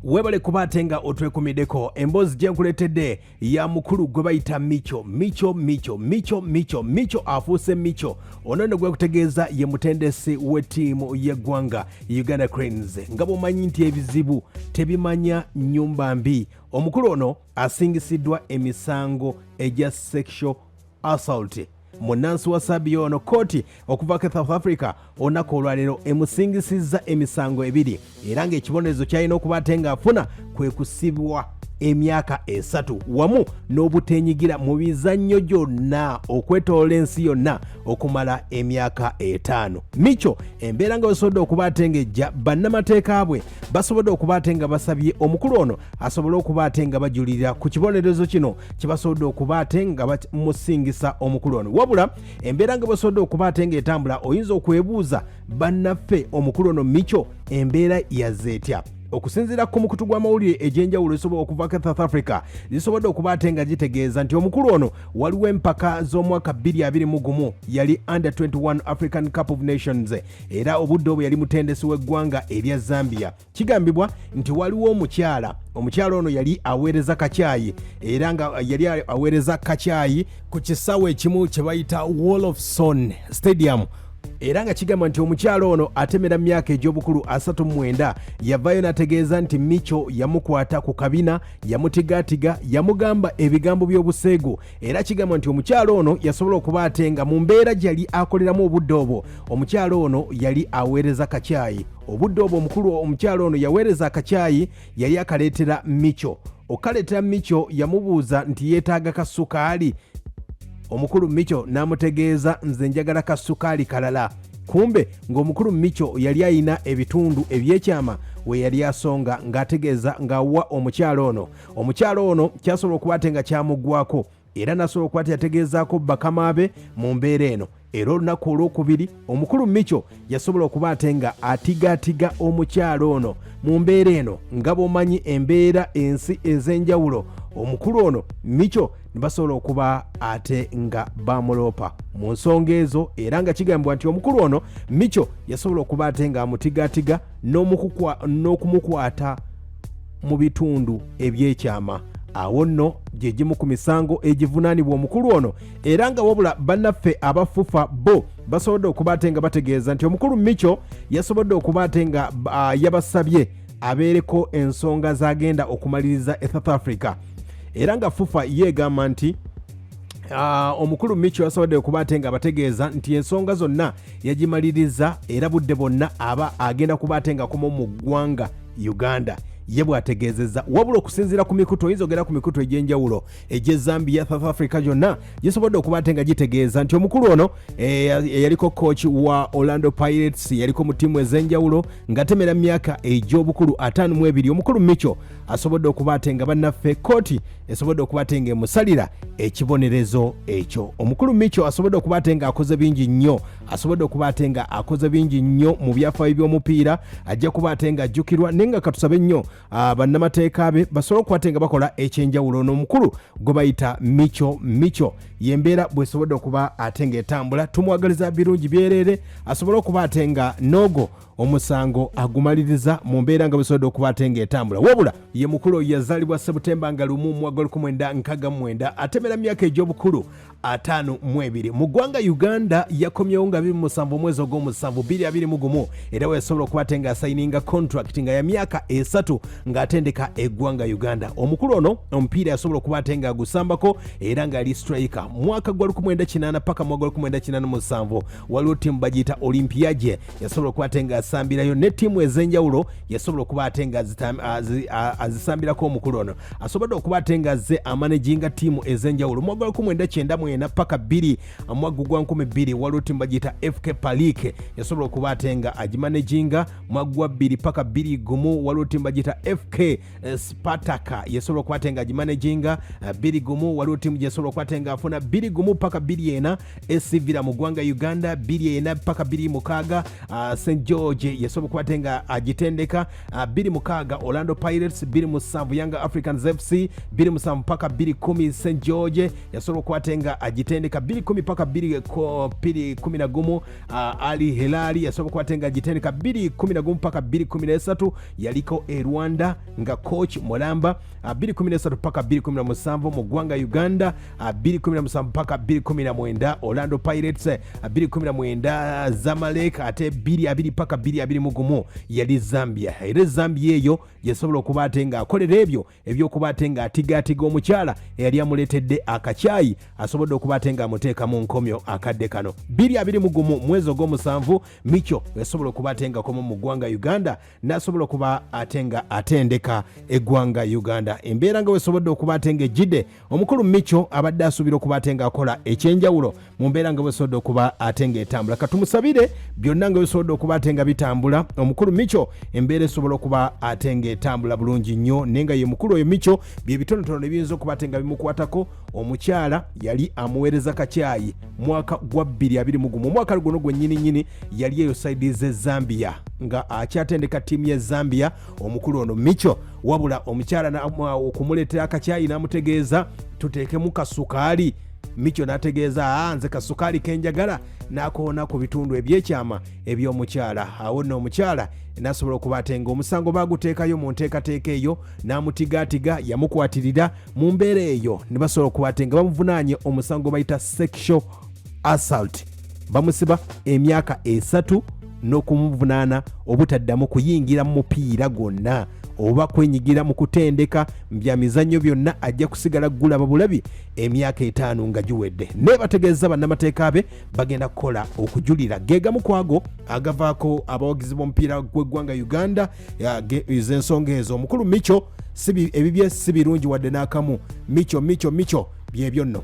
webale kubatenga otwekumideko emboozi gyenkuletedde ya mukulu gwe bayita Micho afuuse Micho ono nno gwe kutegeeza ye mutendesi w'ettiimu y'eggwanga Uganda Cranes nga bw'omanyi nti ebizibu tebimanya nnyumba mbi. Omukulu ono asingisiddwa emisango egya sexual assault munansi wa Serbian ono kooti okuva ke South Africa olunaku olwaleero emusingisizza emisango ebiri era ng'ekibonerezo kyalina okuba ate ng'afuna kwe kusibwa emyaka 3 wamu n'obutenyigira mu bizannyo gyonna okwetoola ensi yonna okumala emyaka 5. Micho embeera nga basobodde okuba ate ng'ejja bannamateeka bwe basobodde okuba ate nga basabye omukulu ono asobole okuba ate nga bajulirira ku kibonerezo kino kibasobodde okuba ate nga bamusingisa omukulu ono. Wabula embeera nga basobodde okuba ate ng'etambula oyinza okwebuuza bannaffe omukulu ono Micho embeera yazze etya. Okusinziira ku mukutu gw'amawulire egyenjawulo esobola okuva ke South Africa zisobodde okuba ate nga gitegeeza nti omukulu ono waliwo empaka z'omwaka 2021 yali under 21 African Cup of Nations era obudde obwo yali mutendesi w'eggwanga erya Zambia. Kigambibwa nti waliwo omukyala ono yali aweereza kacaayi era nga yali aweereza kacaayi ku kisaawe ekimu kye bayita Wolfson Stadium era nga kigamba nti omukyalo ono atemera myaka egy'obukulu 39 yavayo n'ategeeza nti Micho yamukwata ku kabina yamutigaatiga yamugamba ebigambo by'obuseego era kigamba nti omukyalo ono yasobola okuba ate nga mu mbeera gyali akoleramu obudde obwo omukyalo ono yali aweereza kacaayi obudde obwo omukyalo ono yaweereza akacaayi yali akaleetera Micho okaleetera Micho yamubuuza nti yeetaaga kasukaali omukulu Micho n'amutegeeza nze njagala kasukaali kalala. Kumbe ng'omukulu Micho yali ayina ebitundu ebyekyama we yali asonga ng'ategeeza ng'awa omukyalo ono kyasobola okuba ate nga kyamuggwako era nasobola okuba ate yategeezaako bakama be mu mbeera eno. Era olunaku olwokubiri omukulu Micho yasobola okuba ate nga atigaatiga omukyalo ono mu mbeera eno nga bw'omanyi embeera ensi ez'enjawulo omukulu ono Micho ne basobola okuba ate nga bamuloopa mu nsonga ezo era nga kigambibwa nti omukulu ono Micho yasobola okuba ate nga amutigaatiga n'okumukwata mu bitundu ebyekyama. Awo nno gye gimu ku misango egivunaanibwa omukulu ono era nga wabula bannaffe abafufa bo basobodde okuba ate nga bategeeza nti omukulu Micho yasobodde okuba ate nga yabasabye abeereko ensonga z'agenda okumaliriza e South Africa era nga fufa yeegamba nti omukulu Micho yasobodde okuba ate nga bategeeza nti ensonga zonna yagimaliriza era budde bonna aba agenda kuba ate nga akoma mu ggwanga Uganda ye bwategeezezza. Wabula okusinziira ku mikutu oyinza ogera ku mikutu egy'enjawulo eGqeberha South Africa gyonna gisobodde okuba ate nga gitegeeza nti omukulu ono yaliko coach wa Orlando Pirates yaliko mu ttiimu ez'enjawulo ng'atemera myaka egy'obukulu 52. Omukulu Micho asobodde okuba ate nga bannaffe kooti esobodde okuba ate nga emusalira ekibonerezo ekyo. Omukulu Micho asobodde okuba ate nga akoze bingi nnyo mu byafaayo by'omupiira ajja kuba ate nga ajjukirwa naye nga katusabe nnyo bannamateeka be basobola okuba ate nga bakola ekyenjawulo n'omukulu gwe bayita Micho yembeera bwesobodde okuba ate nga etambula tumwagaliza birungi byereere asobole okuba ate nga noogo omusango agumaliriza mu mbeera nga bwesobodde okuba ate nga etambula. Wabula ye mukulu yazaalibwa Septemba nga 1969 atemera myaka egy'obukulu 52 mu ggwanga Uganda yakomyewo nga 27 omwezi ogw'omusanvu 2021 era we yasobola okuba ate nga asayininga contract nga ya myaka 3 ng'atendeka eggwanga Uganda. Omukulu ono omupiira yasobola okuba ate nga agusambako era nga ali striker. Mwaka gwa 1998 paka mwaka gwa 1997 waliwo ttiimu bagiyita Olympiaje yasobola okuba ate nga asambirayo ne ttiimu ez'enjawulo yasobola okuba ate nga azisambirako omukulu ono asobodde okuba ate nga azze amanaginga ttiimu ez'enjawulo. Mwaka gwa 1994 paka 2 mwaka gwa 2002 waliwo ttiimu bagiyita FK Palike yasobola okuba ate nga agimanaginga. Mwaka gwa 2 paka 21 waliwo ttiimu bagiyita FK Spartaka yasobola okuba ate nga agimanaginga. 21 waliwo ttiimu gyesobola okuba ate nga afuna 21 paka 24 esivira mu ggwanga Uganda. 24 paka 26 St George George yasobola okuba nga agitendeka. 26 Orlando Pirates, 27 Young Africans FC, 27 paka 2010 St George yasobola okuba nga agitendeka. 2010 paka 2011 Ali Hilali yasobola okuba nga agitendeka. 2011 paka 2013 yaliko Rwanda nga coach Mulamba. 2013 paka 2017 mu ggwanga Uganda. 2017 paka 2019 Orlando Pirates. 2019 Zamalek. Ate 2020 paka 2021 yali Zambia. Era Zambia eyo yasobola okuba nga akolera ebyo ebyokuba nga atigaatiga omukyala eyali amuleetedde akacyayi asobodde okuba nga amuteeka mu nkomyo akadde kano. 2021 mwezi ogw'omusanvu Micho yasobola okuba nga komo mu ggwanga Uganda n'asobola okuba nga atendeka eggwanga Uganda. Embeera nga wesobodde okuba nga ejjidde omukulu Micho abadde asuubira okuba nga akola ekyenjawulo mu mbeera nga wesobodde okuba nga etambula. Katumusabire byonna nga wesobodde okuba nga bitambula. Omukulu Micho embeera esobola okuba nga etambula bulungi nnyo, naye nga ye mukulu oyo Micho bye bitonotono ebiyinza okuba nga bimukwatako. Omukyala yali amuweereza kacyayi mwaka gwa 2021. Omwaka guno gwennyini yali eyo saidi ze Zambia nga akyatendeka ttiimu ya Zambia omukulu ono Micho, wabula omukyala okumuleetera akacyayi n'amutegeeza tuteekemu kasukaali. Micho n'ategeeza nze kasukaali kenjagala, n'akoona ku bitundu ebyekyama eby'omukyala. Awo nno omukyala n'asobola okuba nga omusango baaguteekayo mu nteekateeka eyo, n'amutigaatiga yamukwatirira mu mbeera eyo ne basobola okuba nga bamuvunaanye omusango bayita sexual assault. Bamusiba emyaka 3 n'okumuvunaana obutaddamu kuyingira mu mupiira gwonna oba kwenyigira mu kutendeka bya mizannyo byonna, ajja kusigala gulaba bulabi emyaka 5 nga giwedde. Ne bategeeza bannamateeka be bagenda kukola okujulira gegamu kwago agavaako abawagizi b'omupiira gw'eggwanga Uganda. Ensonga ezo omukulu Micho ebibye si birungi wadde n'akamu. Micho byebyo nno.